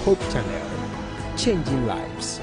Hope Channel, changing lives.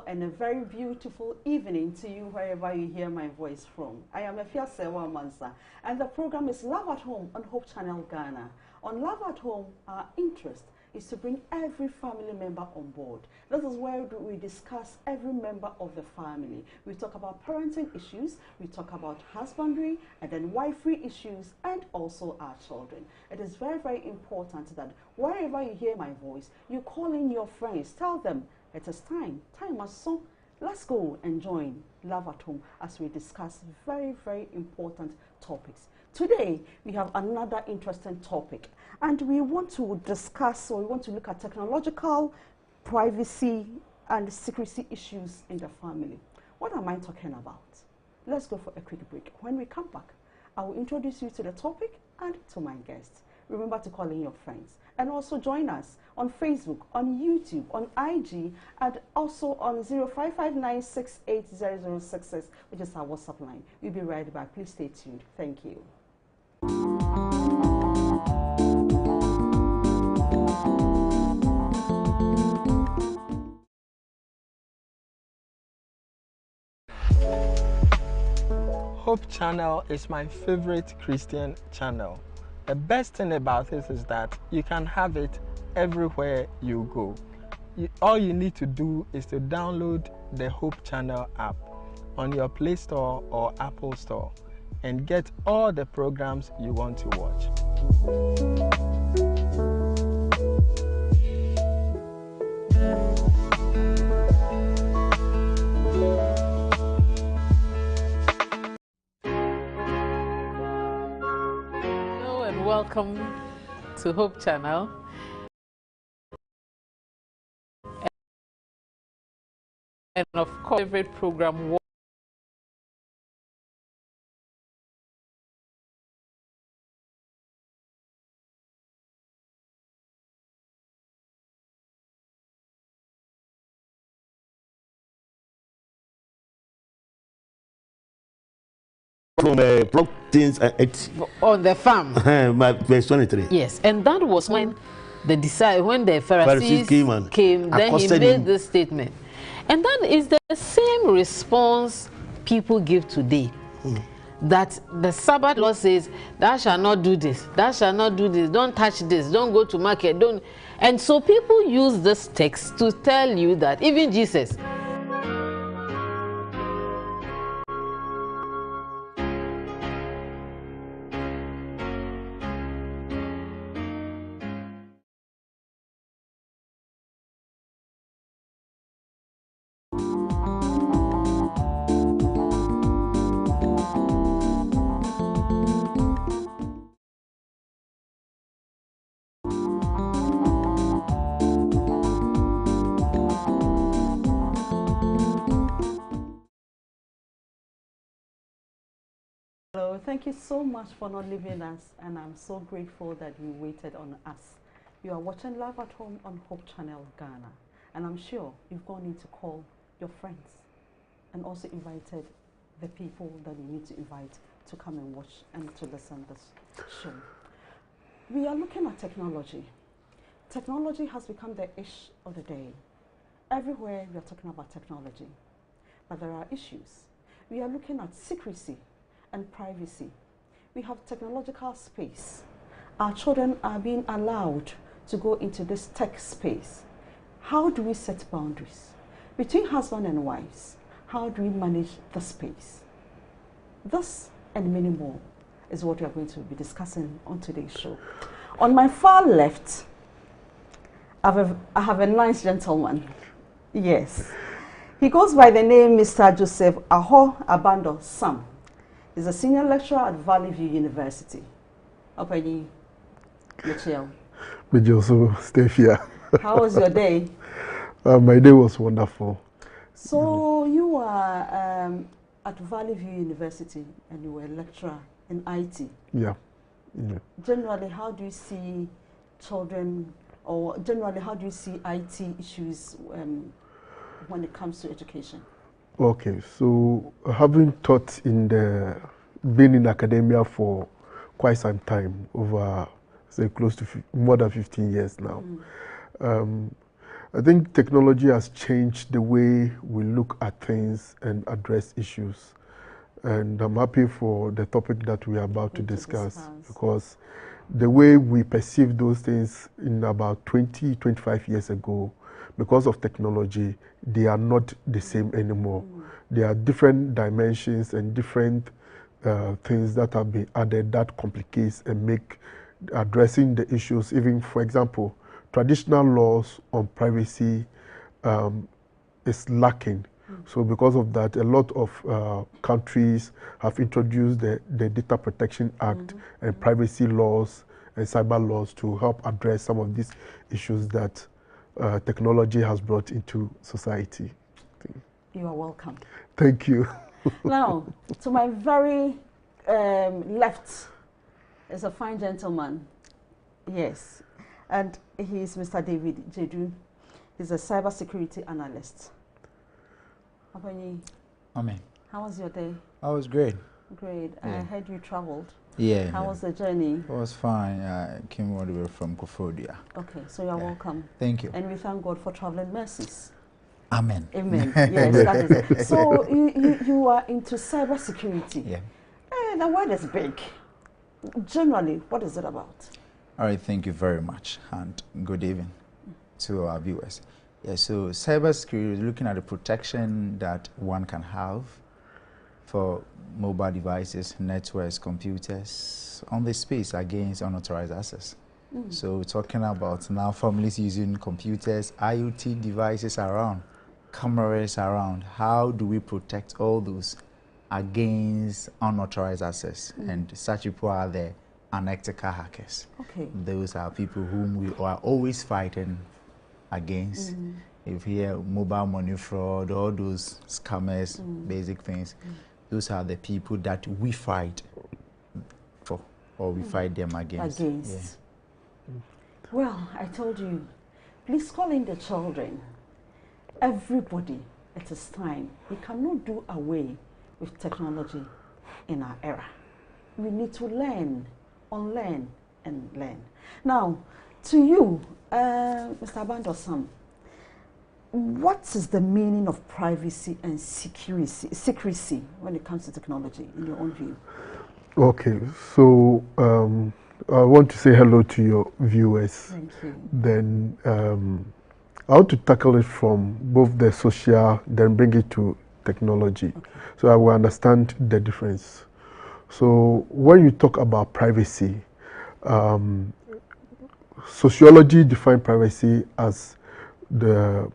And a very beautiful evening to you wherever you hear my voice from. I am Efia Sewa Mansa, and the program is Love at Home on Hope Channel Ghana. On Love at Home, our interest is to bring every family member on board. This is where we discuss every member of the family. We talk about parenting issues, we talk about husbandry, and then wifery issues, and also our children. It is very, very important that wherever you hear my voice, you call in your friends, tell them, it is time has so. Let's go and join Love at Home as we discuss very, very important topics. Today, we have another interesting topic, and we want to discuss, or we want to look at technological privacy and secrecy issues in the family. What am I talking about? Let's go for a quick break. When we come back, I will introduce you to the topic and to my guests. Remember to call in your friends. And also join us on Facebook, on YouTube, on IG, and also on 0559680066, which is our WhatsApp line. We'll be right back. Please stay tuned. Thank you. Hope Channel is my favorite Christian channel. The best thing about it is that you can have it everywhere you go. All you need to do is to download the Hope Channel app on your Play Store or Apple Store and get all the programs you want to watch. Hello and welcome to Hope Channel. And of course, favorite program. From plug things On the farm. verse 23. Yes, and that was when the Pharisees came, then he made this statement. And that is the same response people give today. That the Sabbath law says, thou shalt not do this, thou shalt not do this, don't touch this, don't go to market, don't. And so people use this text to tell you that even Jesus. Hello, thank you so much for not leaving us, and I'm so grateful that you waited on us. You are watching Love at Home on Hope Channel Ghana, and I'm sure you've gone in to call your friends and also invited the people that you need to invite to come and watch and to listen to this show. We are looking at technology. Technology has become the ish of the day. Everywhere we are talking about technology, but there are issues. We are looking at secrecy and privacy. We have technological space. Our children are being allowed to go into this tech space. How do we set boundaries between husband and wives? How do we manage the space? This and many more is what we are going to be discussing on today's show. On my far left, I have a nice gentleman. Yes. He goes by the name Mr. Joseph Aho Abando Sam. He's a senior lecturer at Valley View University. Openi, Michelle. But also stay here. How was your day? My day was wonderful. So you are at Valley View University and you were a lecturer in IT. Yeah. Generally, how do you see children Or generally, how do you see IT issues when it comes to education? Okay, so having taught been in academia for quite some time, over say close to more than 15 years now, I think technology has changed the way we look at things and address issues. And I'm happy for the topic that we are about to discuss, because the way we perceive those things in about 20, 25 years ago, because of technology, they are not the same anymore. There are different dimensions and different things that have been added that complicates and make addressing the issues, even for example, traditional laws on privacy is lacking. So because of that, a lot of countries have introduced the Data Protection Act and privacy laws and cyber laws to help address some of these issues that technology has brought into society. You are welcome. Thank you. Now, to my very left is a fine gentleman. Yes. And he's Mr. David Jedu. He's a cybersecurity analyst. Amen. How was your day? I was great. Great. Yeah. I heard you traveled. Yeah. How was the journey? It was fine. I came all the way from Kofodia. Okay, so you're welcome. Thank you. And we thank God for traveling mercies. Amen. Amen. Yes, that is it. So you are into cybersecurity. Yeah. And the word is big. Generally, what is it about? All right, thank you very much, and good evening to our viewers. Yeah, so cybersecurity is looking at the protection that one can have for mobile devices, networks, computers, on the space against unauthorized access. So we're talking about now families using computers, IoT devices around, cameras around. How do we protect all those against unauthorized access? And such people are the unethical hackers. Okay. Those are people whom we are always fighting against. If you hear mobile money fraud, all those scammers, basic things, those are the people that we fight for, or we fight them against. Yeah. Well, I told you, please call in the children. Everybody, it is time. We cannot do away with technology in our era. We need to learn, unlearn, and learn. Now, to you, Mr. Abandosam, what is the meaning of privacy and secrecy when it comes to technology, in your own view? Okay, so I want to say hello to your viewers. Thank you. Then I want to tackle it from both the social, then bring it to technology. Okay. So I will understand the difference. So when you talk about privacy, sociology defines privacy as the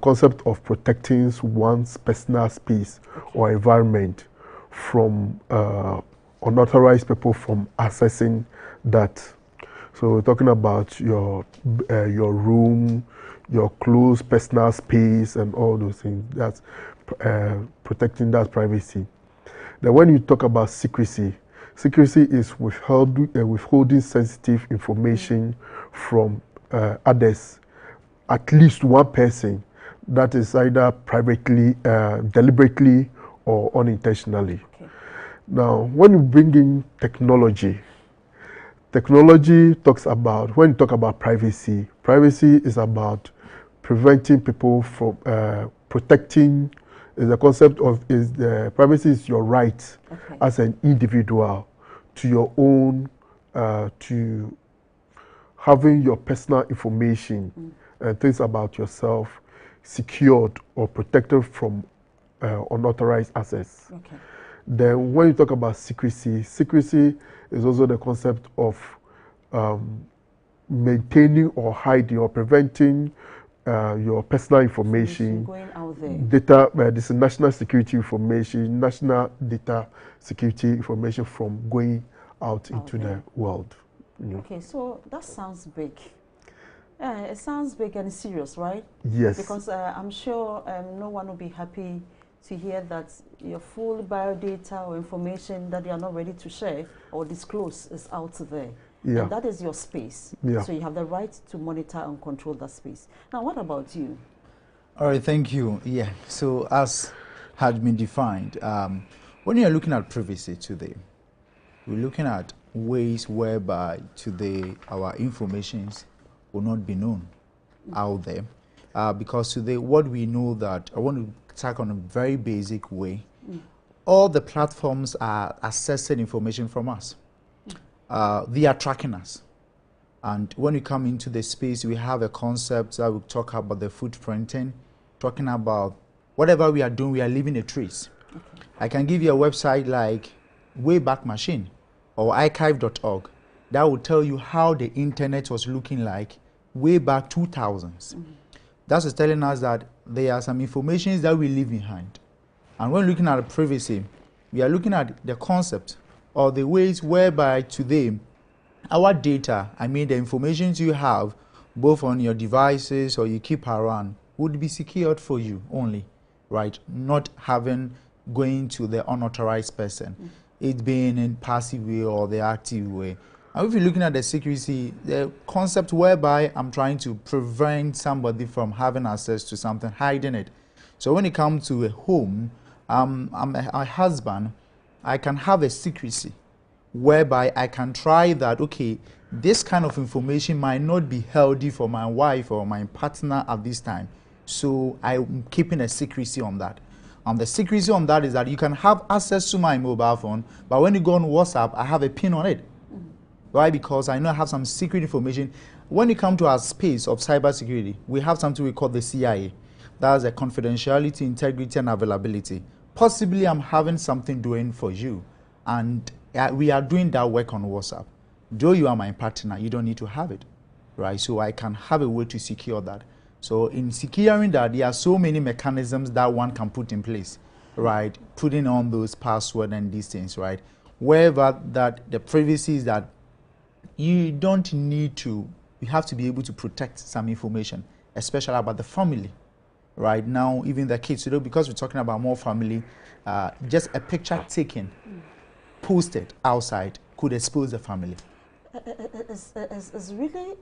concept of protecting one's personal space or environment from unauthorized people from accessing that. So we're talking about your room, your close personal space, and all those things. That's protecting that privacy. Then when you talk about secrecy, secrecy is withholding sensitive information from others, at least one person, that is either privately, deliberately, or unintentionally. Okay. Now, when you bring in technology, technology talks about, when you talk about privacy, privacy is about preventing people from protecting. The concept of privacy is your right as an individual to your own, to having your personal information and things about yourself secured or protected from unauthorized access. Okay. Then when you talk about secrecy, secrecy is also the concept of maintaining or hiding or preventing your personal information, going out there. Data, this is national security information, national data security information from going out into the world. You know. Okay, so that sounds big. It sounds big and serious, right? Yes. Because I'm sure no one will be happy to hear that your full biodata or information that you are not ready to share or disclose is out there. Yeah. And that is your space. Yeah. So you have the right to monitor and control that space. Now, what about you? All right, thank you. Yeah, so as had been defined, when you're looking at privacy today, we're looking at ways whereby today our informations will not be known out there. Because today what we know that, I want to talk on a very basic way, all the platforms are accessing information from us. They are tracking us. And when we come into the space, we have a concept that we talk about the footprinting, talking about whatever we are doing, we are leaving a trace. Okay. I can give you a website like Wayback Machine or archive.org that will tell you how the internet was looking like way back 2000s. That is telling us that there are some information that we leave behind. And when looking at privacy, we are looking at the concept or the ways whereby today our data, I mean the information you have both on your devices or you keep around, would be secured for you only, right? Not going to the unauthorized person. It being in passive way or the active way. And if you're looking at the secrecy, the concept whereby I'm trying to prevent somebody from having access to something, hiding it. So when it comes to a home, I'm a husband, I can have a secrecy whereby I can try that, okay, this kind of information might not be healthy for my wife or my partner at this time. So I'm keeping a secrecy on that. And the secrecy on that is that you can have access to my mobile phone, but when you go on WhatsApp, I have a pin on it. Why? Because I know I have some secret information. When you come to our space of cybersecurity, we have something we call the CIA. That's a confidentiality, integrity, and availability. Possibly I'm having something doing for you, and we are doing that work on WhatsApp. Though you are my partner, you don't need to have it, right? So I can have a way to secure that. So in securing that, there are so many mechanisms that one can put in place, right? Putting on those passwords and these things, right? Wherever that the privacy is that you don't need to, you have to be able to protect some information, especially about the family, right? Now, even the kids, because we're talking about more family, just a picture taken, posted outside could expose the family. It's really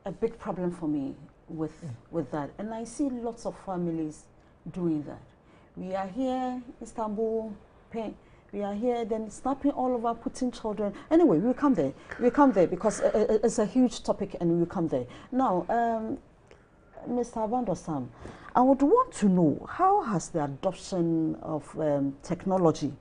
a big problem for me with that, and I see lots of families doing that. We are here, Istanbul, we are here, then snapping all over, putting children. Anyway, we'll come there. We'll come there because it's a huge topic, and we'll come there. Now, Mr. Abando-Sam, I would want to know, how has the adoption of technology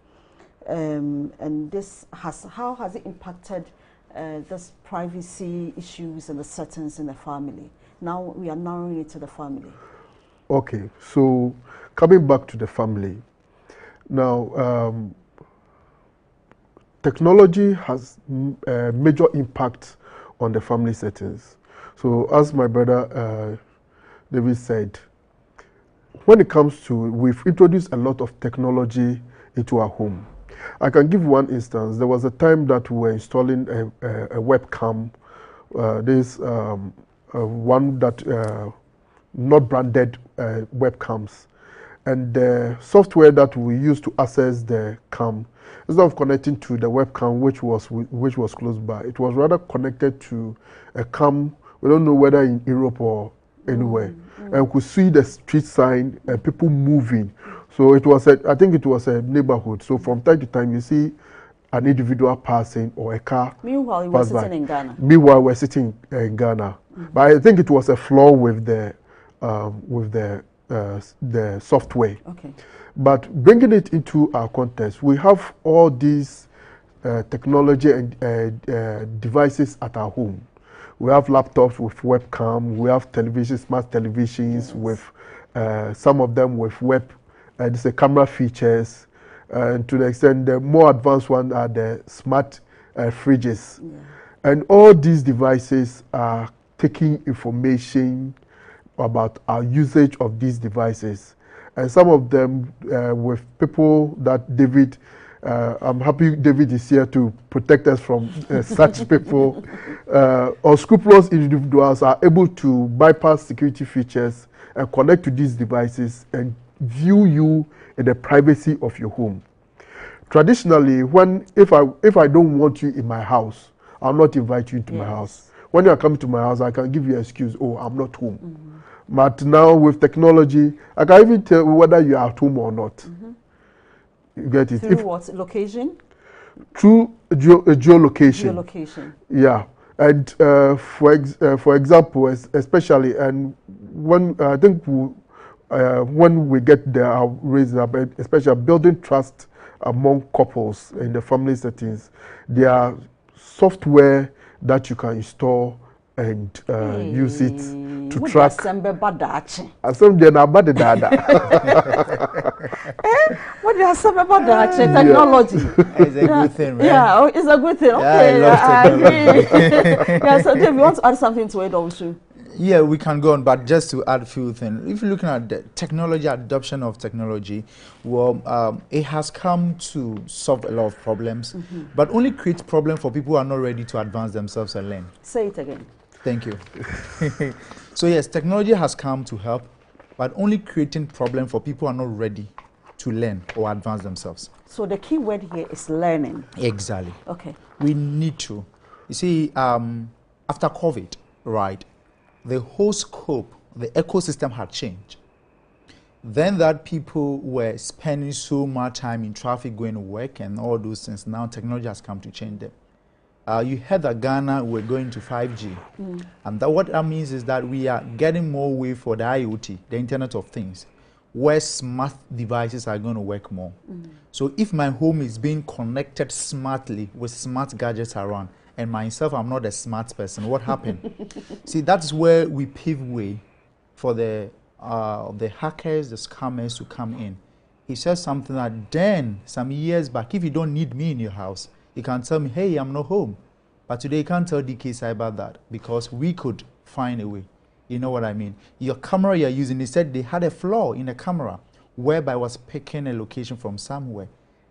and this how has it impacted this privacy issues and the settings in the family? Now we are narrowing it to the family. Okay, so coming back to the family, now technology has a major impact on the family settings. So as my brother David said, when it comes to, we've introduced a lot of technology into our home. I can give one instance. There was a time that we were installing a webcam, one that not branded webcams, and the software that we used to access the cam, instead of connecting to the webcam which was close by, it was rather connected to a cam. We don't know whether in Europe or anywhere, and we could see the street sign and people moving. So it was I think it was a neighborhood. So from time to time you see an individual passing or a car. Meanwhile, you were sitting in Ghana. Meanwhile, we're sitting in Ghana. But I think it was a flaw with the software. Okay. But bringing it into our context, we have all these technology and devices at our home. We have laptops with webcam. We have televisions, smart televisions with some of them with this camera features. And to the extent, the more advanced ones are the smart fridges. Yeah. And all these devices are taking information about our usage of these devices. And some of them with people that David, I'm happy David is here to protect us from such people. Unscrupulous individuals are able to bypass security features and connect to these devices and view you in the privacy of your home. Traditionally, if I don't want you in my house, I'll not invite you into my house. When you are coming to my house, I can give you an excuse, oh, I'm not home. But now with technology, I can even tell whether you are at home or not. You get it? Through what? Location? Through geolocation. Geolocation. Yeah. And for example, especially, and when I think when we get there, I'll raise up, especially building trust among couples in the family settings. There are software that you can install and use it to track. What do you say about that? Technology. It's a good thing, right? Yeah, it's a good thing. Okay, yeah, I agree. Yeah, so Dave, you want to add something to it also? Yeah, we can go on, but just to add a few things. If you're looking at the technology, adoption of technology, well, it has come to solve a lot of problems, but only creates problems for people who are not ready to advance themselves and learn. Say it again. Thank you. So yes, technology has come to help, but only creating problems for people who are not ready to learn or advance themselves. So the key word here is learning. Exactly. Okay. We need to. You see, after COVID, right, the whole scope, the ecosystem had changed. Then that people were spending so much time in traffic going to work and all those things. Now technology has come to change them. You heard that Ghana we're going to 5G. And what that means is that we are getting more way for the IoT, the Internet of Things, where smart devices are going to work more. So if my home is being connected smartly with smart gadgets around, and myself, I'm not a smart person, what happened? See, that's where we pave way for the hackers, the scammers to come in. He says something that then, some years back, if you don't need me in your house, you can tell me, hey, I'm not home. But today you can't tell DK Cyber that because we could find a way. You know what I mean? Your camera you're using, they said they had a flaw in the camera whereby it was picking a location from somewhere.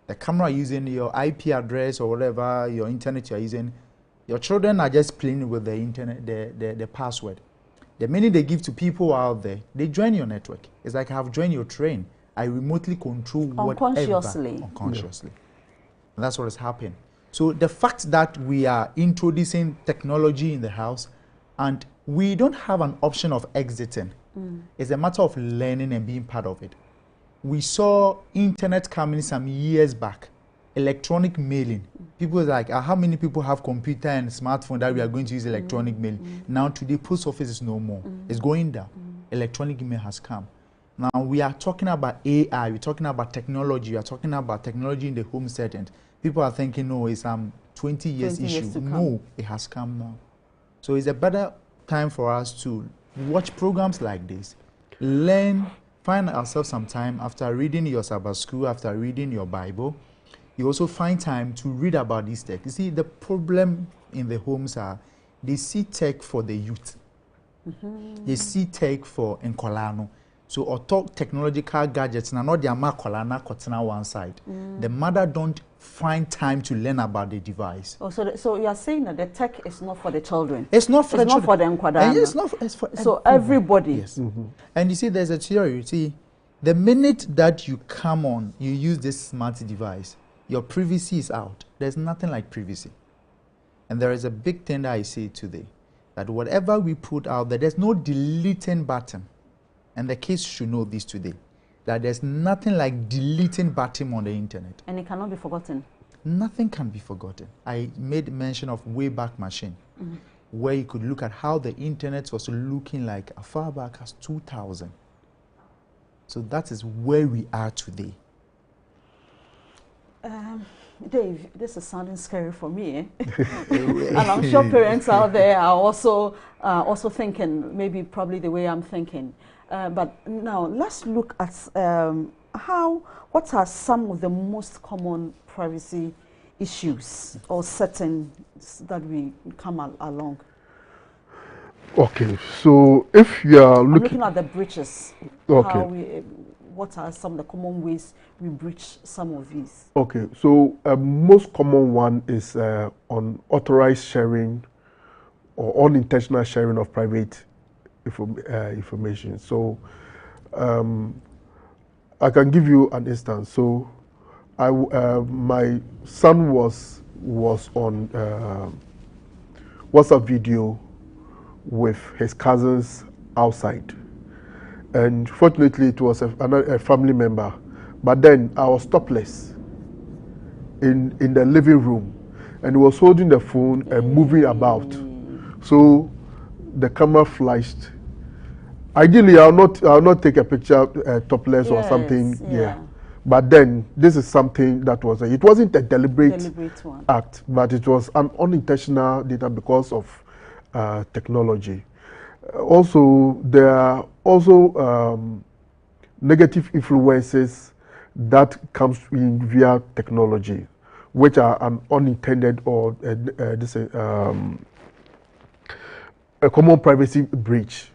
The camera using your IP address or whatever, your internet you're using, your children are just playing with the internet, the password. The minute they give to people out there, they join your network. It's like I have joined your train. I remotely control unconsciously. Unconsciously. And that's what has happened. So the fact that we are introducing technology in the house and we don't have an option of exiting, it's a matter of learning and being part of it. We saw internet coming some years back, electronic mailing. People are like, how many people have computer and smartphone that we are going to use electronic mailing? Now today, post office is no more. It's going down. Electronic mail has come. Now we are talking about AI, we're talking about technology, we are talking about technology in the home setting. People are thinking, no, it's 20 years issue. No, it has come now. So it's a better time for us to watch programs like this, learn, find ourselves some time after reading your Sabbath school, after reading your Bible. You also find time to read about these tech. You see, the problem in the homes are they see tech for the youth. They see tech for Nkolano. So, or talk technological gadgets, now not the Amakolana Kotana one side. The mother don't find time to learn about the device. Oh, so you are saying that the tech is not for the children? It's not for the children. It's not for the Nkwadana. It's not. It's for so everybody. Yes. And you see, there's a theory. You see, the minute that you come on, you use this smart device, your privacy is out. There's nothing like privacy. And there is a big thing that I say today, that whatever we put out there, there's no deleting button. And the kids should know this today, that there's nothing like deleting button on the internet. And it cannot be forgotten. Nothing can be forgotten. I made mention of Wayback Machine, where you could look at how the internet was looking like as far back as 2000. So that is where we are today. Dave, this is sounding scary for me. And I'm sure parents out there are also thinking, maybe probably the way I'm thinking. But now let's look at what are some of the most common privacy issues or settings that we come along. Okay, so if you are looking at the breaches, okay, what are some of the common ways we breach some of these? Okay, so most common one is unauthorized sharing or unintentional sharing of private information. So I can give you an instance. So my son was on WhatsApp video with his cousins outside. And fortunately, it was a family member. But then I was topless in the living room, and he was holding the phone and moving about. So the camera flashed. Ideally, I'll not take a picture topless or something. Yeah. But then this is something that was it wasn't a deliberate act, but it was an unintentional data because of technology. Also, there are also negative influences that comes in via technology, which are an unintended or a common privacy breach.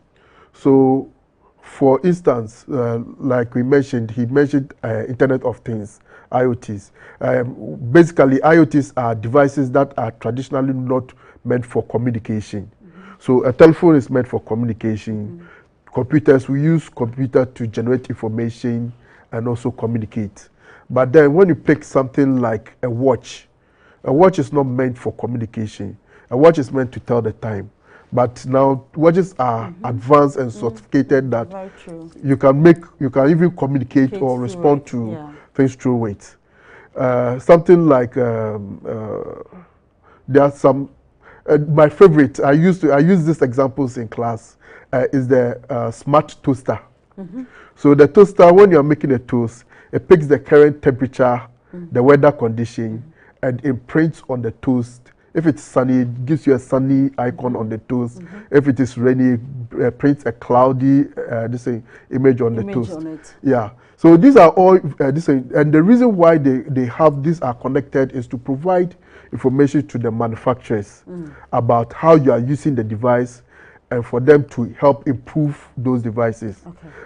So, for instance, like he mentioned Internet of Things, IoTs. Basically, IoTs are devices that are traditionally not meant for communication. So a telephone is meant for communication. Computers, we use computer to generate information and also communicate. But then when you pick something like a watch is not meant for communication. A watch is meant to tell the time. But now watches are advanced and sophisticated that you can even communicate or respond to things through it. Something like there are some. My favorite. I use these examples in class. Is the smart toaster. So the toaster, when you are making a toast, it picks the current temperature, the weather condition, and imprints on the toast. If it's sunny, it gives you a sunny icon on the toast. If it is rainy, prints a cloudy image on the toast. Yeah. So these are all and the reason why they have these are connected is to provide information to the manufacturers about how you are using the device and for them to help improve those devices.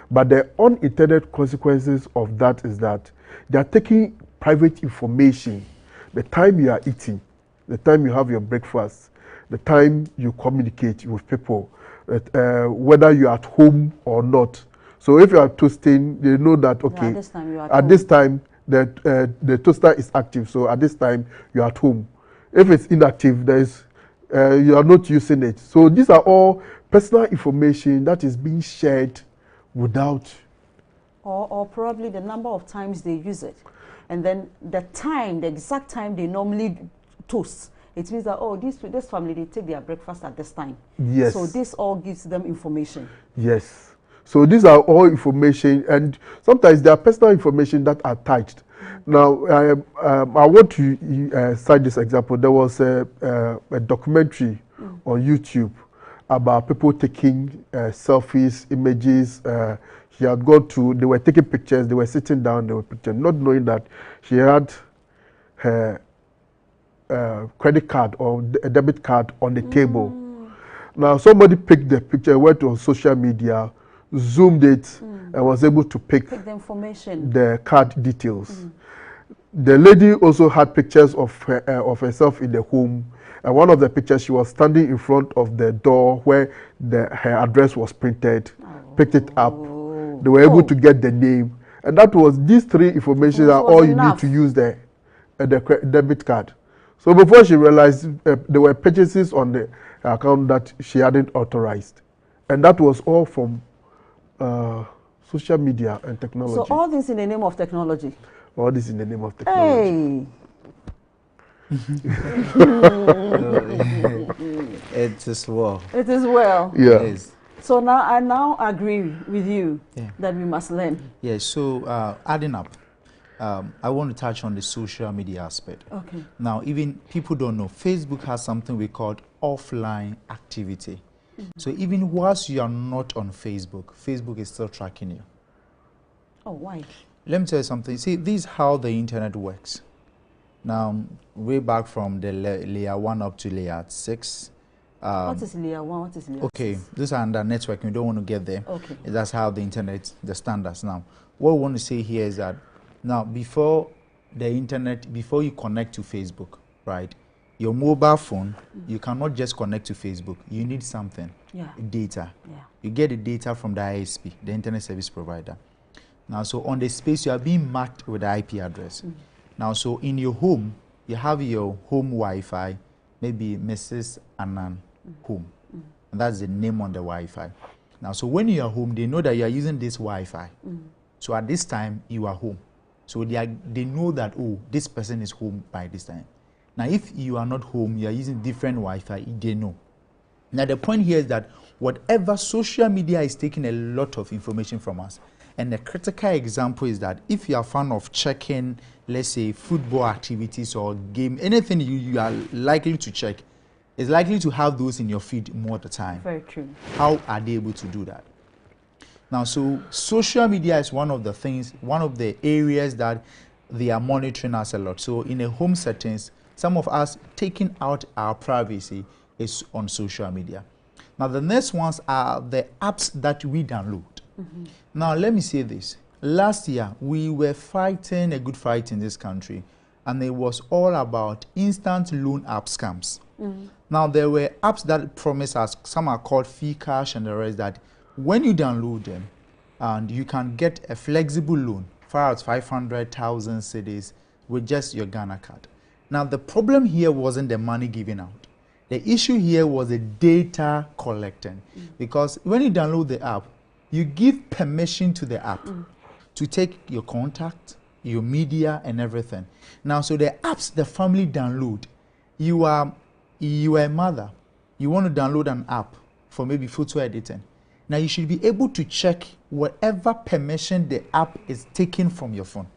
But the unintended consequences of that is that they are taking private information, the time you are eating, the time you have your breakfast, the time you communicate with people, whether you are at home or not. So if you are toasting, they know that, okay, at this time the toaster is active, so at this time you are at home. If it's inactive, you are not using it. So these are all personal information that is being shared without. Or probably the number of times they use it. And then the exact time they normally toast. It means that, oh, this family, they take their breakfast at this time. Yes. So this all gives them information. Yes. So these are all information, and sometimes there are personal information that are touched. Now, I want to cite this example. There was a documentary on YouTube about people taking selfies, images. She had gone to, they were taking pictures, they were sitting down, they were picturing, not knowing that she had her credit card or a debit card on the table. Now, somebody picked the picture, went on social media, zoomed it, and was able to pick the information, the card details. The lady also had pictures of herself in the home. And one of the pictures, she was standing in front of the door where her address was printed, picked it up. They were able to get the name. And that was, these three information are all you need to use the debit card. So before she realized, there were purchases on the account that she hadn't authorized. And that was all from social media and technology. So all this in the name of technology? All this in the name of technology. Hey! It is well. It is well. Yeah. It is. So now I agree with you that we must learn. Yeah, so adding up, I want to touch on the social media aspect. Okay. Now, even people don't know, Facebook has something we call offline activity. So even whilst you are not on Facebook, Facebook is still tracking you. Oh, why? Let me tell you something. See, this is how the internet works. Now, way back from the layer 1 up to layer 6. What is layer 1? What is layer 6? Okay, these are under networking. We don't want to get there. Okay. That's how the internet, the standards. Now, what we want to say here is that now, before the internet, before you connect to Facebook, right, your mobile phone, you cannot just connect to Facebook. You need something, data. Yeah. You get the data from the ISP, the internet service provider. Now, so on the space, you are being marked with the IP address. Now, so in your home, you have your home Wi-Fi, maybe Mrs. Annan home. And that's the name on the Wi-Fi. Now, so when you are home, they know that you are using this Wi-Fi. So at this time, you are home. So they know that, oh, this person is home by this time. Now, if you are not home, you are using different Wi-Fi, they know. Now, the point here is that whatever social media is taking a lot of information from us. And the critical example is that if you are a fan of checking, let's say, football activities or game, anything you are likely to check, is likely to have those in your feed more of the time. Very true. How are they able to do that? Now, so social media is one of the things, one of the areas that they are monitoring us a lot. So in a home settings, some of us taking out our privacy is on social media. Now, the next ones are the apps that we download. Now, let me say this. Last year, we were fighting a good fight in this country, and it was all about instant loan app scams. Now, there were apps that promise us, some are called Cash and the rest, that when you download them, and you can get a flexible loan, far as 500,000 cedis with just your Ghana card. Now, the problem here wasn't the money given out. The issue here was the data collecting. Because when you download the app, you give permission to the app to take your contact, your media, and everything. Now, so the apps the family download, you are a mother, you want to download an app for maybe photo editing. Now, you should be able to check whatever permission the app is taking from your phone.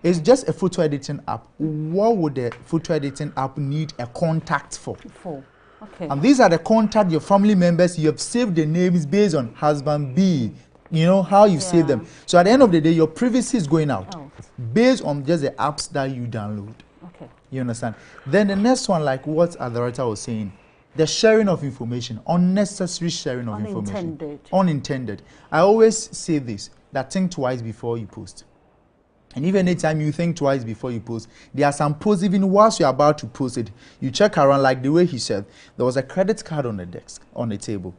It's just a photo editing app. What would the photo editing app need a contact for? Okay. And these are the contact, your family members. You have saved the names based on husband B. You know how you save them. So at the end of the day, your privacy is going out based on just the apps that you download. Okay. You understand? Then the next one, like what Adarata was saying, the sharing of information, unnecessary sharing of information. Unintended. I always say this, that think twice before you post. And even anytime you think twice before you post, there are some posts, even whilst you're about to post it, you check around, like the way he said, there was a credit card on the desk, on the table.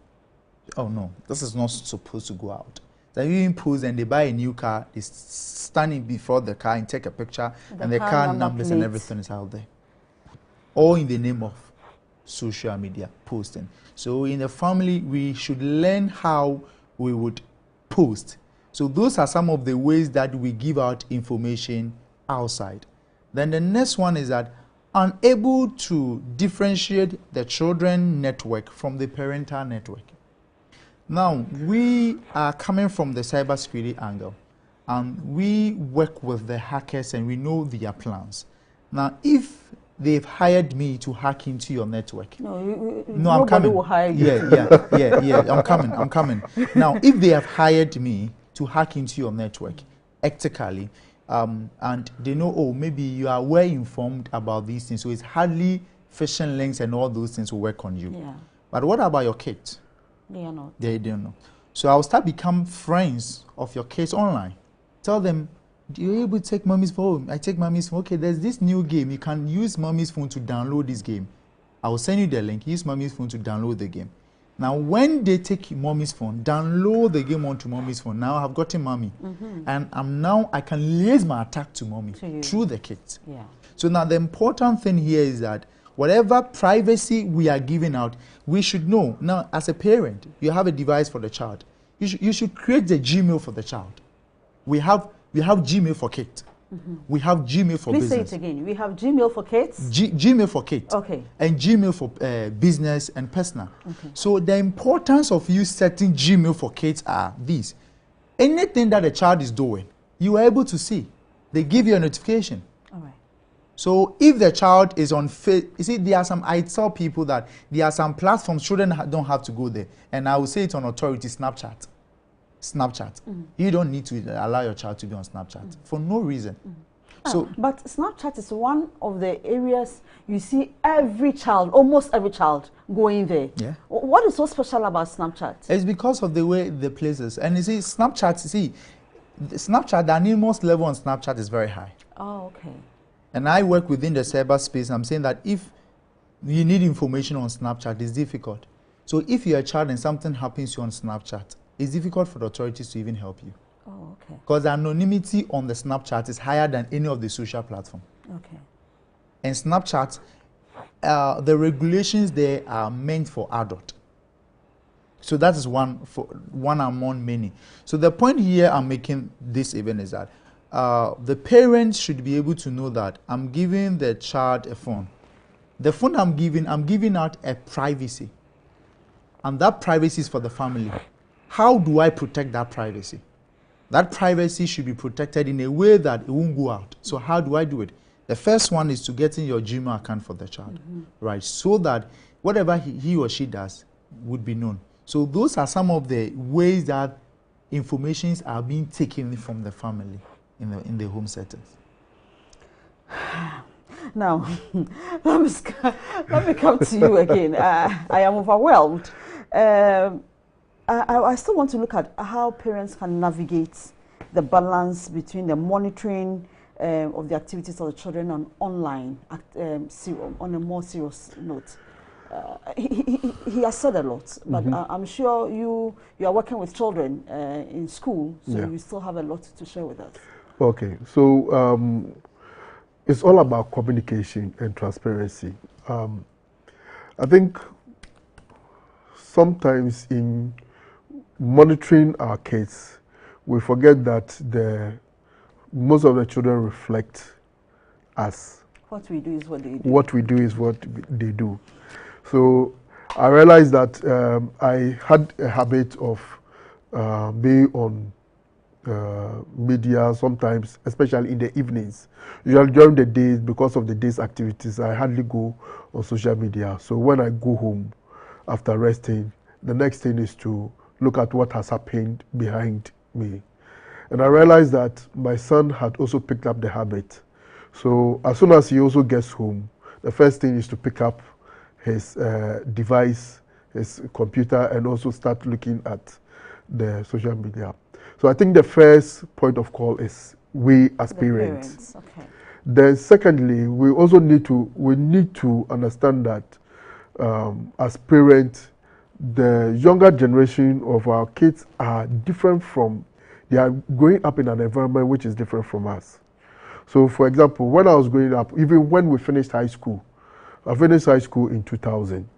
Oh no, this is not supposed to go out. So you even post and they buy a new car, they're standing before the car and take a picture, and the car numbers and everything is out there. All in the name of social media posting. So in the family, we should learn how we would post. So those are some of the ways that we give out information outside. Then the next one is that unable to differentiate the children network from the parental network. Now, we are coming from the cybersecurity angle, and we work with the hackers and we know their plans. Now, if they've hired me to hack into your network. No, I'm coming. Will hire you. Yeah. I'm coming. Now, if they have hired me to hack into your network, ethically, and they know, oh, maybe you are well informed about these things, so it's hardly phishing links and all those things will work on you. Yeah. But what about your kids? They are not. They don't know. So I'll start become friends of your kids online. Tell them, do you able to take mommy's phone? I take mommy's phone. Okay, there's this new game. You can use mommy's phone to download this game. I will send you the link. Use mommy's phone to download the game. Now, when they take mommy's phone, download the game onto mommy's phone. Now I've gotten mommy. And I can liaise my attack to mommy through the kids. Yeah. So now the important thing here is that whatever privacy we are giving out, we should know. Now, as a parent, you have a device for the child. You should create the Gmail for the child. We have Gmail for kids. We have Gmail for business. Please say it again. We have Gmail for kids? Gmail for kids. Okay. And Gmail for business and personal. Okay. So the importance of you setting Gmail for kids are these. Anything that a child is doing, you are able to see. They give you a notification. All right. So if the child is on Facebook, you see, there are some, I tell people that there are some platforms, children don't have to go there. And I will say it on authority, Snapchat. You don't need to allow your child to be on Snapchat for no reason. So, but Snapchat is one of the areas you see every child, almost every child, going there. Yeah. What is so special about Snapchat? It's because of the way the places. And you see, Snapchat, the anonymous level on Snapchat is very high. Oh, okay. And I work within the cyberspace. I'm saying that if you need information on Snapchat, it's difficult. So if you're a child and something happens to you on Snapchat, it's difficult for the authorities to even help you. Oh, okay. Because the anonymity on the Snapchat is higher than any of the social platforms. Okay. And Snapchat, the regulations there are meant for adult. So that is one among many. So the point here I'm making this event is that the parents should be able to know that I'm giving the child a phone. The phone I'm giving out a privacy. And that privacy is for the family. How do I protect that privacy? That privacy should be protected in a way that it won't go out. So how do I do it? The first one is to get in your Gmail account for the child, right? So that whatever he or she does would be known. So those are some of the ways that informations are being taken from the family in the home settings. Now, let me come to you again. I am overwhelmed. I still want to look at how parents can navigate the balance between the monitoring of the activities of the children on online, on a more serious note. He has said a lot, but I'm sure you are working with children in school, so you still have a lot to share with us. Okay, so it's all about communication and transparency. I think sometimes in monitoring our kids, we forget that most of the children reflect us. What we do is what they do. What we do is what they do. So I realized that I had a habit of being on media sometimes, especially in the evenings. Usually during the days, because of the day's activities, I hardly go on social media. So when I go home after resting, the next thing is to look at what has happened behind me. And I realized that my son had also picked up the habit. So as soon as he also gets home, the first thing is to pick up his device, his computer, and also start looking at the social media. So I think the first point of call is we as parents. Okay. Then secondly, we also need to understand that as parents, the younger generation of our kids are different from, they are growing up in an environment which is different from us. So for example, when I was growing up, even when we finished high school, I finished high school in 2000.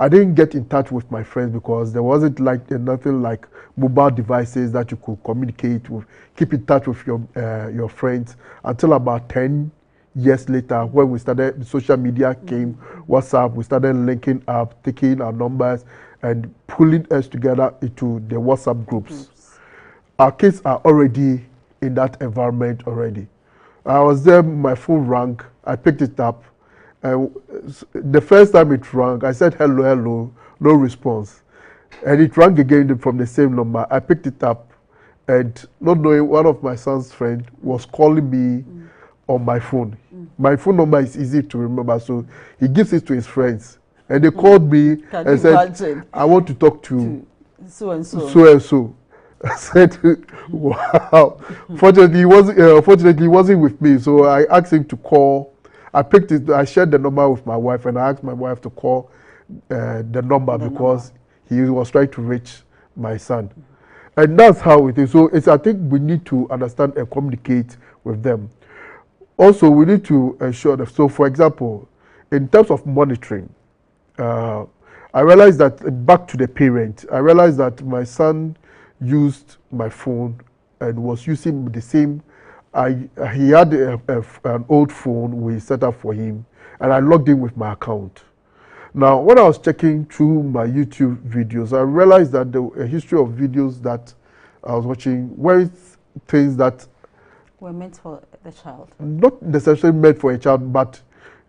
I didn't get in touch with my friends because there wasn't nothing like mobile devices that you could communicate with, keep in touch with your friends until about 10 years later when we started, social media came, WhatsApp, we started linking up, taking our numbers and pulling us together into the WhatsApp groups. Our kids are already in that environment already. I was there, my phone rang, I picked it up. The first time it rang, I said hello, hello, no response. And it rang again from the same number. I picked it up and not knowing, one of my son's friends was calling me on my phone. My phone number is easy to remember, so he gives it to his friends. And they called me and said, I want to talk to so and so. So and so. I said, wow. Fortunately, he wasn't with me, so I asked him to call. I shared the number with my wife, and I asked my wife to call the number because he was trying to reach my son. And that's how it is. So I think we need to understand and communicate with them. Also, we need to ensure that, so for example, in terms of monitoring, I realized that, back to the parent, I realized that my son used my phone and was using the same. He had an old phone we set up for him, and I logged in with my account. Now, when I was checking through my YouTube videos, I realized that a history of videos that I was watching were things that were meant for the child. Not necessarily meant for a child, but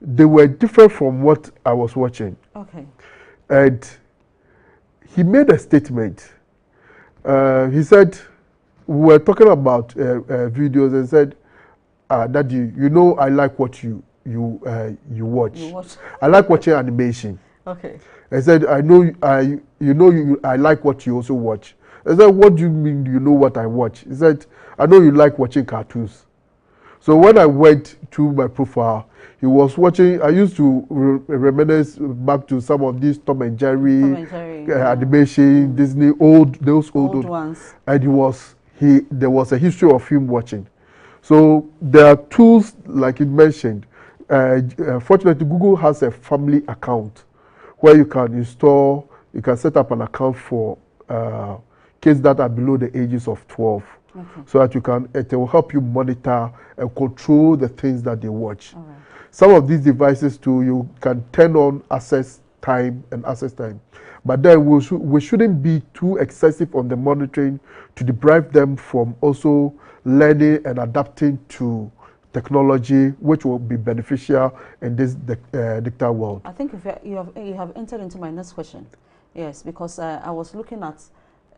they were different from what I was watching. Okay. And he made a statement. He said, we were talking about videos, and said, that you know I like what you watch. I like watching animation. Okay. I said, I like what you also watch. I said, what do you mean you know what I watch? He said, I know you like watching cartoons. So when I went to my profile, he was watching. I used to reminisce back to some of these Tom and Jerry animation, Disney, those old ones. And there was a history of him watching. So there are tools, like you mentioned, Fortunately, Google has a family account where you can set up an account for kids that are below the ages of 12. Okay. So that it will help you monitor and control the things that they watch. All right. Some of these devices too, you can turn on access time. But then we shouldn't be too excessive on the monitoring to deprive them from also learning and adapting to technology, which will be beneficial in this digital world. I think you have entered into my next question. Yes, because I was looking at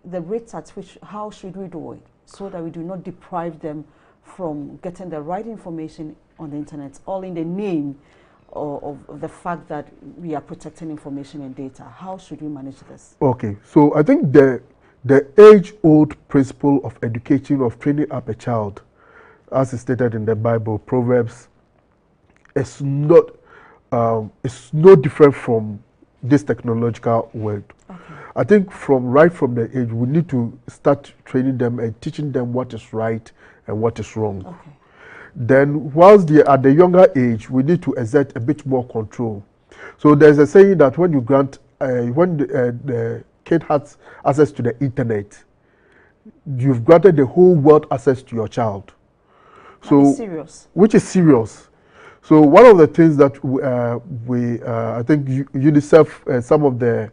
the rates at which, how should we do it so that we do not deprive them from getting the right information on the internet, all in the name of the fact that we are protecting information and data. How should we manage this? Okay, so I think the age-old principle of educating, of training up a child, as is stated in the Bible, Proverbs, is not it's no different from this technological world. Okay. I think right from the age, we need to start training them and teaching them what is right and what is wrong. Okay. Then, whilst they are at the younger age, we need to exert a bit more control. So there's a saying that when you grant, when the kid has access to the internet, you've granted the whole world access to your child. So, serious. Which is serious. So one of the things that I think UNICEF, some of the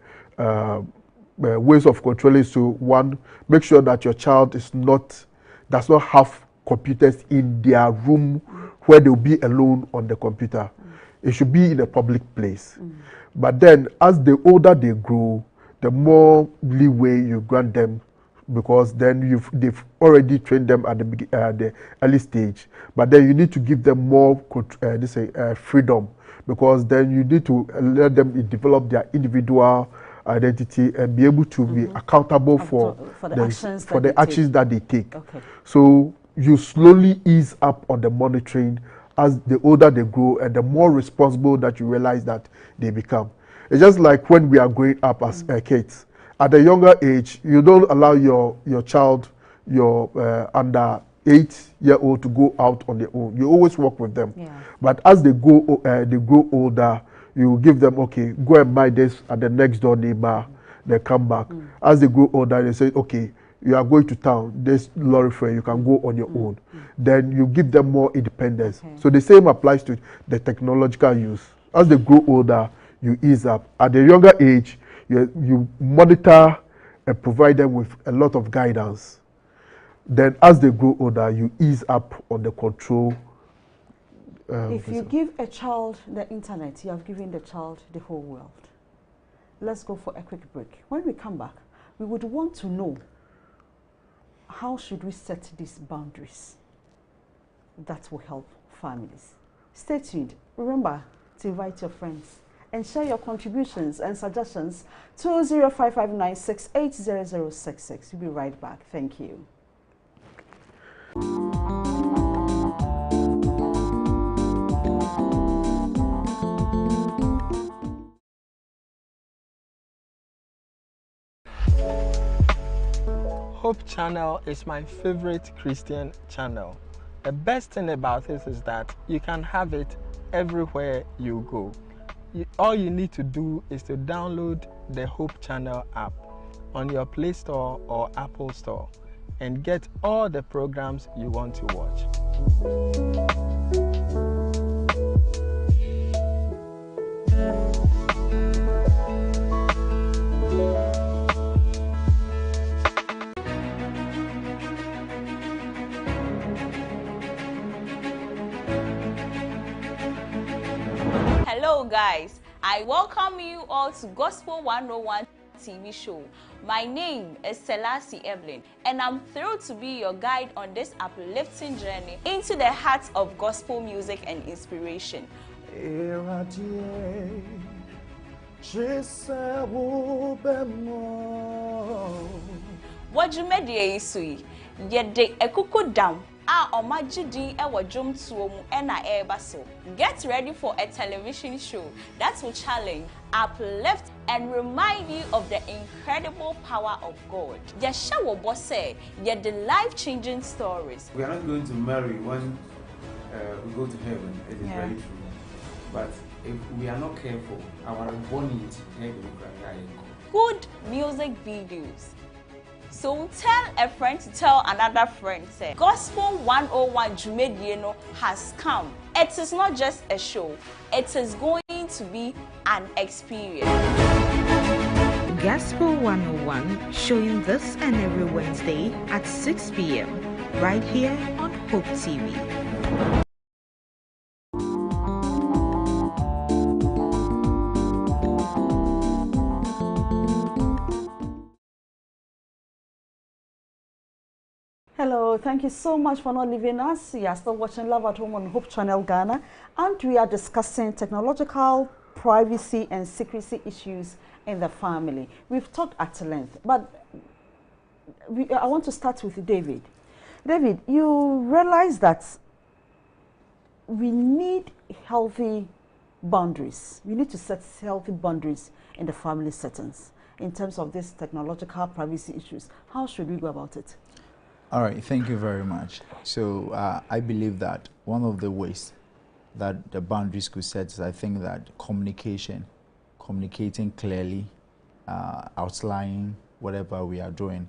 ways of controlling is to, one, make sure that your child does not have computers in their room where they'll be alone on the computer. It should be in a public place. But then as the older they grow, the more leeway you grant them, because then they've already trained them at the early stage. But then you need to give them more freedom, because then you need to let them develop their individual identity and be able to be accountable for the actions that they take. Okay. So you slowly ease up on the monitoring as the older they grow and the more responsible that you realize that they become. It's just like when we are growing up as kids. At a younger age, you don't allow your child, your under 8-year-old, to go out on their own. You always work with them. Yeah. But as they grow older, you give them, okay, go and buy this at the next door neighbor. They come back. As they grow older, they say, okay, you are going to town, this lorry fare, you can go on your own. Then you give them more independence. Okay. So the same applies to the technological use. As they grow older, you ease up. At the younger age, you monitor and provide them with a lot of guidance. Then as they grow older, you ease up on the control. If you give a child the internet, you have given the child the whole world. Let's go for a quick break. When we come back, we would want to know, how should we set these boundaries that will help families? Stay tuned. Remember to invite your friends and share your contributions and suggestions to 0559680066. We'll be right back. Thank you. Hope Channel is my favorite Christian channel. The best thing about it is that you can have it everywhere you go. All you need to do is to download the Hope Channel app on your Play Store or Apple Store and get all the programs you want to watch. Hello guys, I welcome you all to Gospel 101 TV show. My name is Secrecy and I'm thrilled to be your guide on this uplifting journey into the heart of gospel music and inspiration. What you made ye yede ekuko down. Get ready for a television show that will challenge, uplift, and remind you of the incredible power of God. Yeshawo Bose, yet the life-changing stories. We are not going to marry when we go to heaven. It is very true. But if we are not careful, our bonnet good music videos. So tell a friend to tell another friend. Say, Gospel 101 Jumedieno has come. It is not just a show. It is going to be an experience. Gospel 101 showing this and every Wednesday at 6 p.m. right here on Hope TV. Hello, thank you so much for not leaving us. You are still watching Love at Home on Hope Channel Ghana, and we are discussing technological privacy and secrecy issues in the family. We've talked at length, but I want to start with David. David, you realize that we need healthy boundaries. We need to set healthy boundaries in the family settings in terms of these technological privacy issues. How should we go about it? All right, thank you very much. So I believe that one of the ways that the boundaries could set is, I think, that communicating clearly, outlining whatever we are doing.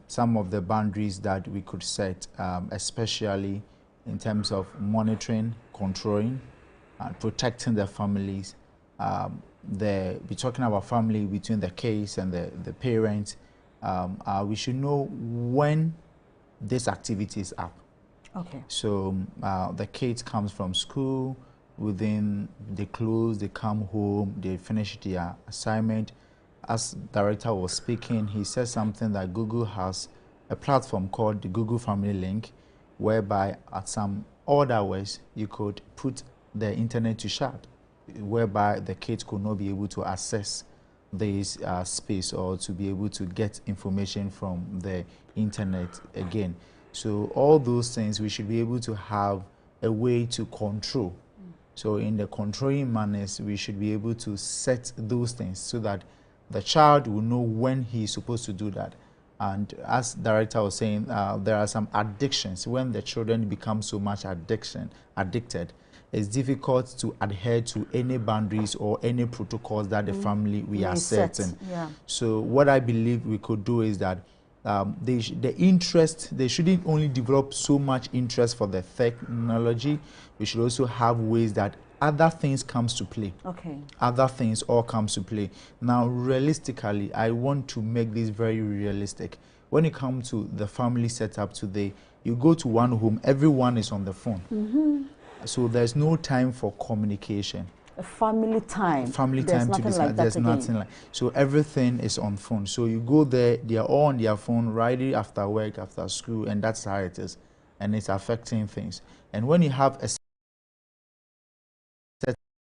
Some of the boundaries that we could set, especially in terms of monitoring, controlling, protecting the families. We're talking about family between the kids and the parents. We should know when this activity is up. Okay. So the kids comes from school, within they close, they come home, they finish their assignment. As director was speaking, he said something that Google has a platform called the Google Family Link, whereby at some other ways you could put the internet to shut, whereby the kids could not be able to access this space or to be able to get information from the internet again. So all those things we should be able to have a way to control. So in the controlling manners, we should be able to set those things so that the child will know when he's supposed to do that. And as director was saying, there are some addictions. When the children become so much addicted, it's difficult to adhere to any boundaries or any protocols that the family we are setting. Yeah. So what I believe we could do is that they shouldn't only develop so much interest for the technology. We should also have ways that other things comes to play. Okay. Other things all comes to play. Now, realistically, I want to make this very realistic. When it comes to the family setup today, you go to one home, everyone is on the phone. Mm-hmm. So there's no time for communication. A family time. Family time to discuss. There's nothing like. So everything is on phone. So you go there, they are all on their phone, right after work, after school, and that's how it is. And it's affecting things. And when you have a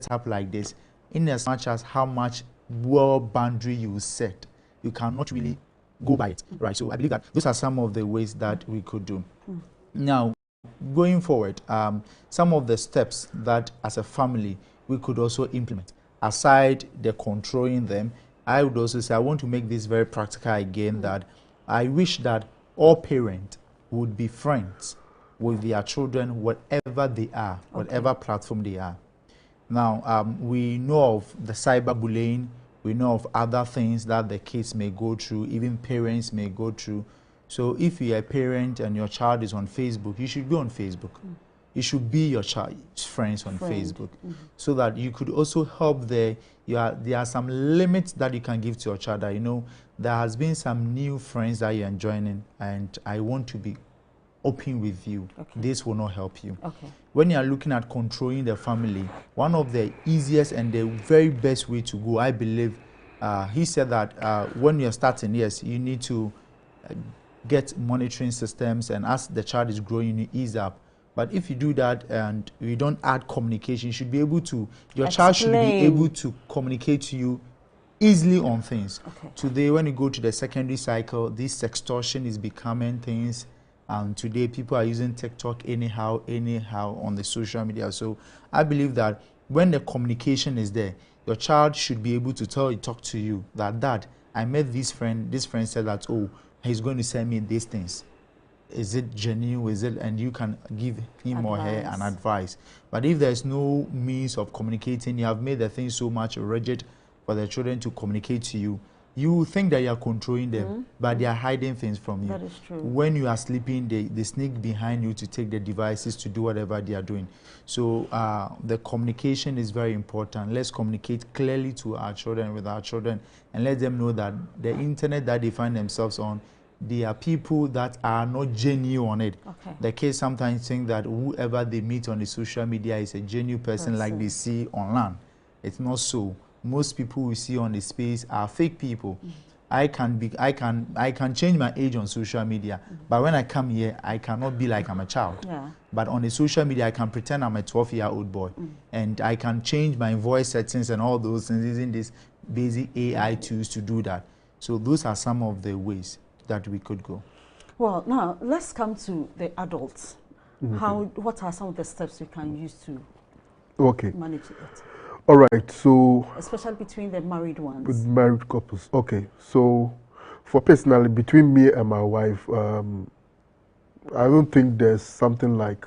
setup like this, in as much as how much well boundary you set, you cannot really go by it, right? So I believe that those are some of the ways that we could do. Now, going forward, some of the steps that as a family we could also implement. Aside the controlling them, I would also say I want to make this very practical again, that I wish that all parents would be friends with their children, whatever they are, whatever platform they are. Now, we know of the cyberbullying, we know of other things that the kids may go through, even parents may go through. So if you're a parent and your child is on Facebook, you should be on Facebook. You should be your child's friends on Facebook, so that you could also help there are some limits that you can give to your child. That, you know, there has been some new friends that you're joining, and I want to be open with you. This will not help you. When you are looking at controlling the family, one of the easiest and the very best way to go, I believe, he said that when you're starting, yes, you need to get monitoring systems, and as the child is growing, you ease up. But if you do that and you don't add communication, you should be able to, your child should be able to communicate to you easily on things. Today, when you go to the secondary cycle, this sextortion is becoming things. And today, people are using TikTok anyhow on the social media. So I believe that when the communication is there, your child should be able to talk to you that, Dad, I met this friend. This friend said that, oh, he's going to send me these things. is it genuine, is it, and you can give him or her an advice. But if there's no means of communicating, you have made the thing so much rigid for the children to communicate to you, you think that you are controlling them, but they are hiding things from you. That is true. When you are sleeping, they sneak behind you to take the devices to do whatever they are doing. So the communication is very important. Let's communicate clearly to our children, with our children, and let them know that the internet that they find themselves on, there are people that are not genuine on it. Okay. The kids sometimes think that whoever they meet on the social media is a genuine person like they see online. It's not so. Most people we see on the space are fake people. I can change my age on social media, but when I come here, I cannot be like I'm a child. Yeah. But on the social media, I can pretend I'm a 12-year-old boy, and I can change my voice settings and all those things using these basic AI tools to do that. So those are some of the ways that we could go. Well, now let's come to the adults. What are some of the steps we can use to manage it? All right, so... Especially between the married ones. With married couples, okay. So, for personally, between me and my wife, I don't think there's something like,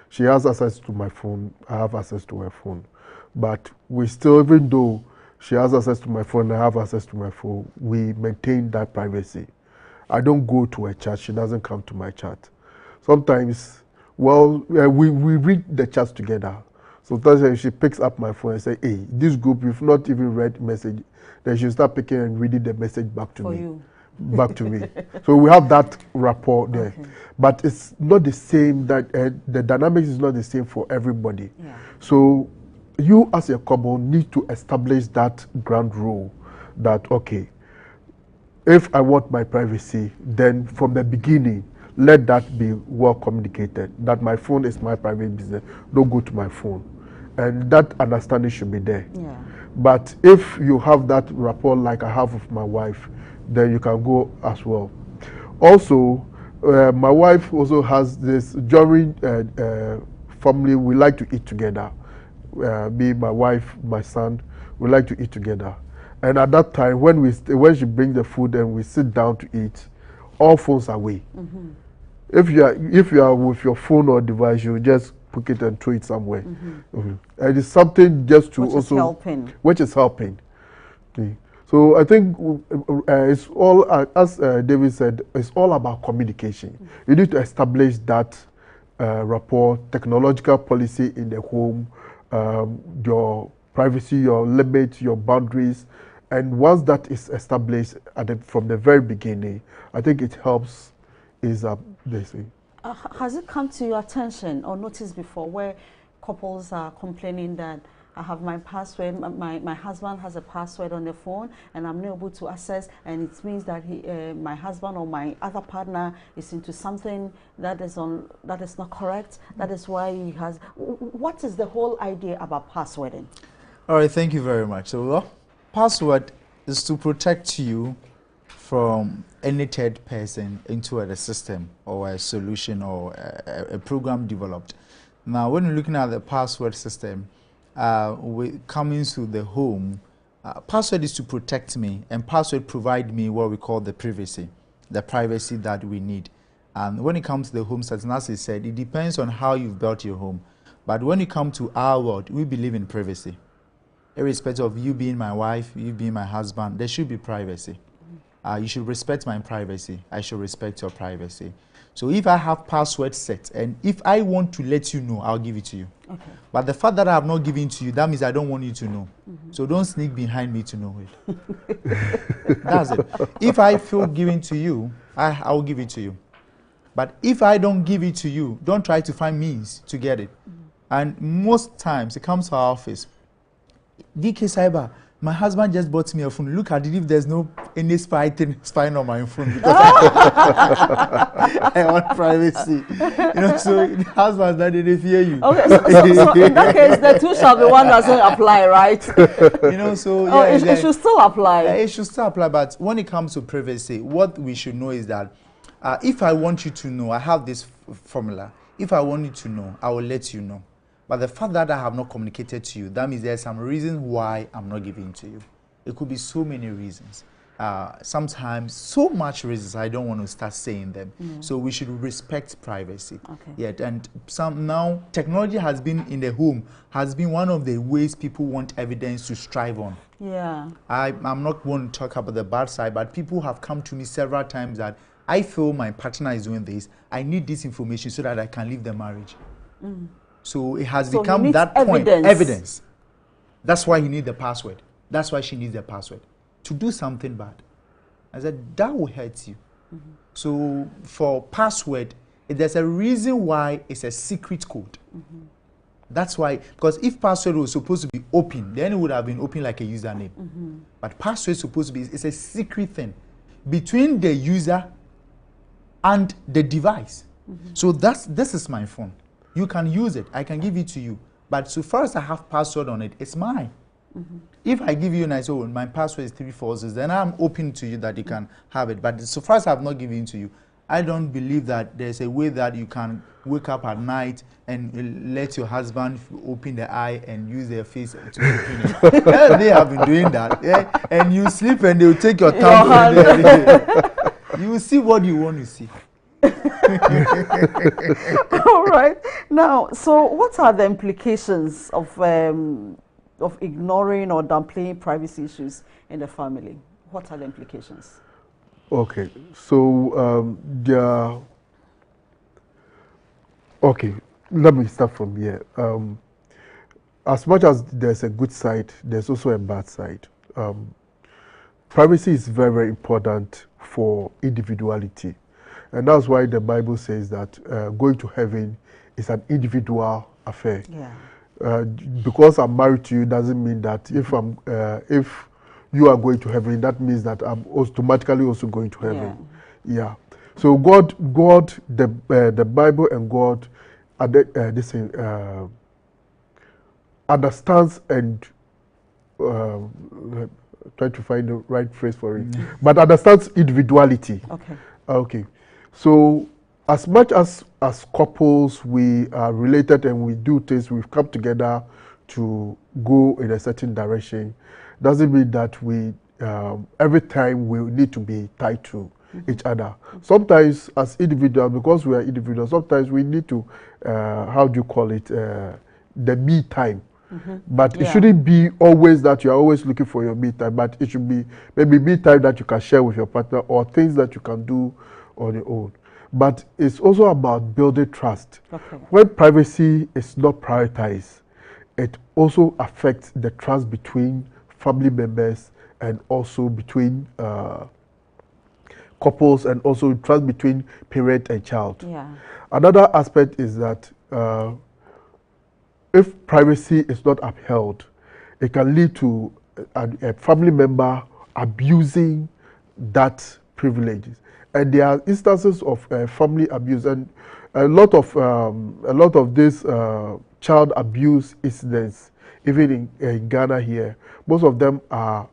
she has access to my phone, I have access to her phone. But we still, even though she has access to my phone, I have access to my phone, we maintain that privacy. I don't go to her chat, she doesn't come to my chat. Sometimes, well, we read the chats together. Sometimes she picks up my phone and says, hey, this group, you've not even read message. Then she'll start picking and reading the message back to me. Back to me. So we have that rapport there. Okay. But it's not the same, that the dynamics is not the same for everybody. Yeah. So you as a couple need to establish that ground rule that, okay, if I want my privacy, then from the beginning, let that be well communicated, that my phone is my private business. Don't go to my phone. And that understanding should be there. Yeah. But if you have that rapport like I have with my wife, then you can go as well. Also, my wife also has this, during family, we like to eat together. Me, my wife, my son, we like to eat together. And at that time, when she brings the food and we sit down to eat, all phones are away. If you are with your phone or device, you just pick it and throw it somewhere. And it's something just to which is helping. Okay. So I think it's all, as David said, it's all about communication. You need to establish that rapport, technological policy in the home, your privacy, your limits, your boundaries. And once that is established from the very beginning, I think it helps ease up this thing. Has it come to your attention or noticed before where couples are complaining that I have my password, my husband has a password on the phone and I'm not able to access, and it means that my husband or my other partner is into something that is not correct? That is why he has... What is the whole idea about passwording? All right, thank you very much. So, password is to protect you from any third person into the system or a solution or a program developed. Now, when you're looking at the password system, coming to the home, password is to protect me, and password provide me what we call the privacy that we need. And when it comes to the home setting, as I said, it depends on how you've built your home. But when it comes to our world, we believe in privacy. Irrespective of you being my wife, you being my husband, there should be privacy. You should respect my privacy. I should respect your privacy. So if I have password set, and if I want to let you know, I'll give it to you. Okay. But the fact that I have not given to you, that means I don't want you to know. So don't sneak behind me to know it. That's it. If I feel giving to you, I will give it to you. But if I don't give it to you, don't try to find means to get it. And most times, it comes to our office. DK Cyber, my husband just bought me a phone. Look at it if there's no any spying on my phone because I want privacy. So the husband that didn't fear you. Okay, so in that case, the two shall be one doesn't apply, right? So yeah, it should still apply. It should still apply, but when it comes to privacy, what we should know is that if I want you to know, I have this formula. If I want you to know, I will let you know. But the fact that I have not communicated to you, that means there's some reason why I'm not giving to you. It could be so many reasons. sometimes so much reasons I don't want to start saying them. So we should respect privacy. Okay. Yeah, and some now technology has been in the home, has been one of the ways people want evidence to strive on. Yeah. I'm not going to talk about the bad side, but people have come to me several times that I feel my partner is doing this. I need this information so that I can leave the marriage. So it has become that point. Evidence. That's why he needs the password. That's why she needs the password. To do something bad. I said, that will hurt you. So for password, there's a reason why it's a secret code. That's why, because if password was supposed to be open, then it would have been open like a username. But password is supposed to be, it's a secret thing between the user and the device. So this is my phone. You can use it. I can give it to you. But so far as I have password on it, it's mine. If I give you and I say, oh, my password is 346, then I'm open to you that you can have it. But so far as I've not given it to you, I don't believe that there's a way that you can wake up at night and let your husband open the eye and use their face to open it. They have been doing that. Yeah? And you sleep and they'll take your thumb. You will see what you want to see. All right. Now, so what are the implications of ignoring or downplaying privacy issues in the family? What are the implications? Okay, so okay, let me start from here. As much as there's a good side, there's also a bad side. Privacy is very, very important for individuality. And that's why the Bible says that going to heaven is an individual affair. Yeah. Because I'm married to you doesn't mean that if you are going to heaven, that means that I'm automatically also going to heaven. Yeah. So God, the Bible and God, understands and try to find the right phrase for it, but understands individuality. Okay. Okay. So as much as couples we are related and we do things, we've come together to go in a certain direction, doesn't mean that we every time we need to be tied to each other. Sometimes as individuals, because we are individuals, sometimes we need to how do you call it, the me time. But it shouldn't be always that you are always looking for your me time, but it should be maybe me time that you can share with your partner or things that you can do on your own. But it's also about building trust. Okay. When privacy is not prioritized, it also affects the trust between family members and also between couples and also trust between parent and child. Yeah. Another aspect is that if privacy is not upheld, it can lead to a family member abusing that privileges. And there are instances of family abuse, and a lot of this child abuse incidents, even in Ghana here, most of them are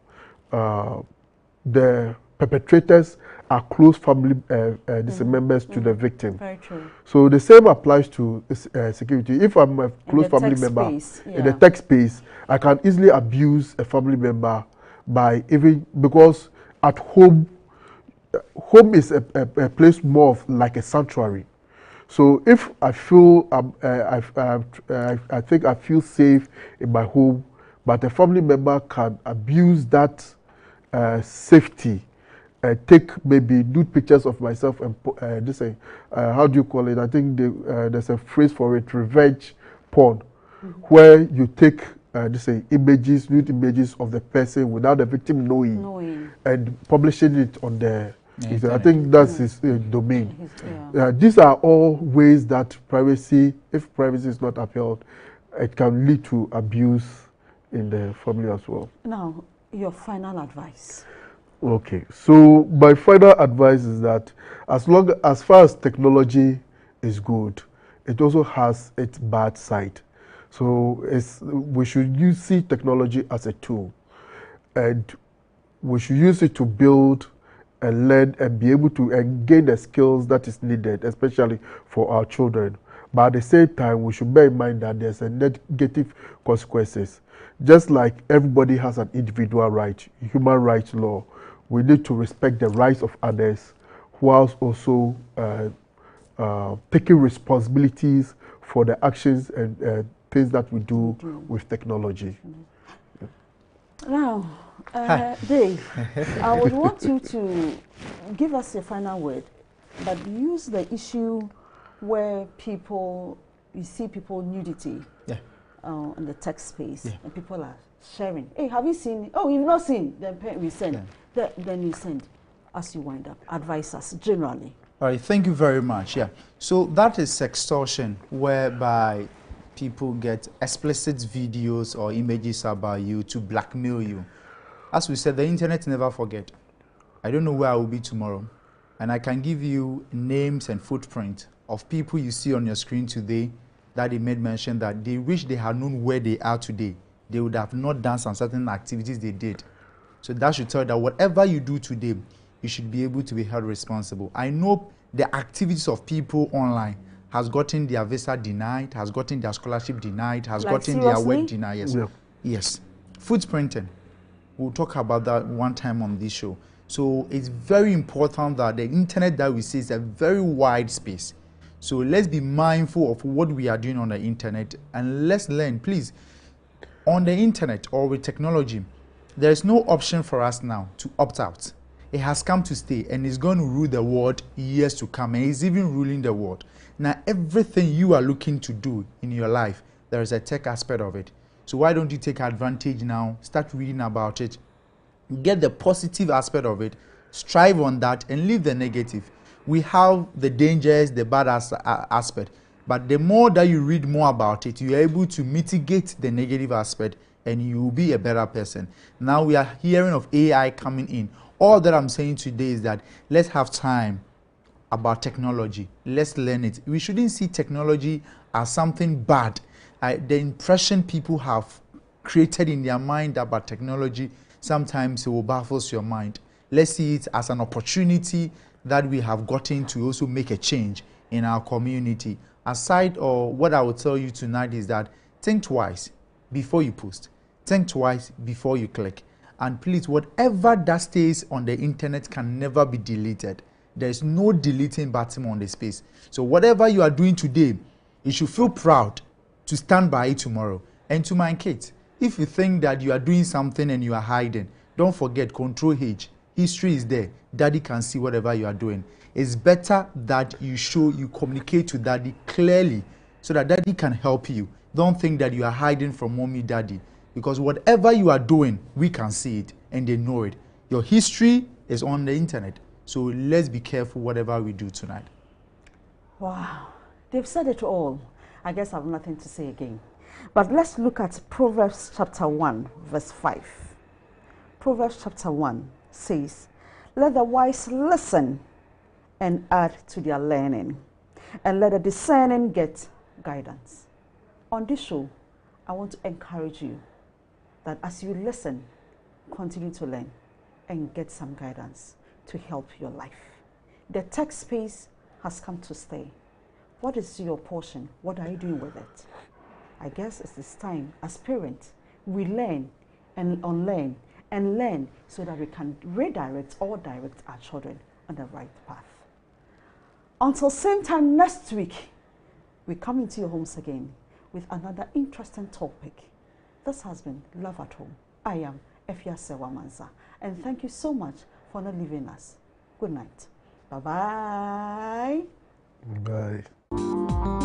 the perpetrators are close family members to the victim. Very true. So the same applies to security. If I'm a close family member in the tech space, I can easily abuse a family member by even because at home is a place more of like a sanctuary. So if I feel I think I feel safe in my home, but a family member can abuse that safety, take maybe nude pictures of myself and how do you call it? I think there's a phrase for it, revenge porn, where you take images, nude images of the person without the victim knowing. And publishing it on the I think that's his domain. These are all ways that privacy, if privacy is not upheld, it can lead to abuse in the family as well. Now, your final advice. Okay, so my final advice is that as far as technology is good, it also has its bad side. So we should see technology as a tool, and we should use it to build and learn and be able to gain the skills that is needed, especially for our children. But at the same time, we should bear in mind that there's a negative consequences. Just like everybody has an individual right, human rights law, we need to respect the rights of others, whilst also taking responsibilities for the actions and things that we do with technology. Now, Dave, I would want you to give us your final word, but use the issue where you see people nudity in the tech space, and people are sharing. Hey, have you seen? Oh, you've not seen? Then we send. Then you send. As you wind up, advise us generally. All right, thank you very much. Yeah, so that is sextortion, whereby people get explicit videos or images about you to blackmail you. As we said, the internet never forget. I don't know where I will be tomorrow, and I can give you names and footprint of people you see on your screen today that they made mention that they wish they had known where they are today. They would have not done some certain activities they did. So that should tell you that whatever you do today, you should be able to be held responsible. I know the activities of people online has gotten their visa denied, has gotten their scholarship denied, has gotten their work denied. Yes. Yeah. Yes. Footprinting. We'll talk about that one time on this show. So it's very important that the internet that we see is a very wide space. So let's be mindful of what we are doing on the internet, and let's learn, please. On the internet or with technology, there is no option for us now to opt out. It has come to stay, and it's going to rule the world years to come, and it's even ruling the world. Now, everything you are looking to do in your life, there is a tech aspect of it. So why don't you take advantage now, start reading about it, get the positive aspect of it, strive on that, and leave the negative. We have the dangers, the bad aspect, but the more that you read more about it, you are able to mitigate the negative aspect, and you will be a better person. Now we are hearing of AI coming in. All that I'm saying today is that let's have time about technology. Let's learn it. We shouldn't see technology as something bad. The impression people have created in their mind about technology, sometimes it will baffle your mind. Let's see it as an opportunity that we have gotten to also make a change in our community. Aside, or what I will tell you tonight is that think twice before you post. Think twice before you click. And please, whatever that stays on the internet can never be deleted. There is no deleting button on the space. So whatever you are doing today, you should feel proud to stand by it tomorrow. And to my kids, if you think that you are doing something and you are hiding, don't forget, control H. History is there. Daddy can see whatever you are doing. It's better that you communicate to daddy clearly so that daddy can help you. Don't think that you are hiding from mommy, daddy. Because whatever you are doing, we can see it and they know it. Your history is on the internet. So let's be careful whatever we do tonight. Wow. They've said it all. I guess I have nothing to say again. But let's look at Proverbs chapter 1, verse 5. Proverbs chapter 1 says, "Let the wise listen and add to their learning, and let the discerning get guidance." On this show, I want to encourage you that as you listen, continue to learn and get some guidance to help your life. The tech space has come to stay. What is your portion? What are you doing with it? I guess it's this time as parents, we learn and unlearn and learn so that we can redirect or direct our children on the right path. Until same time next week, we come into your homes again with another interesting topic. This has been Love at Home. I am Efia Sewamansa, and thank you so much for not leaving us. Good night. Bye-bye. Bye.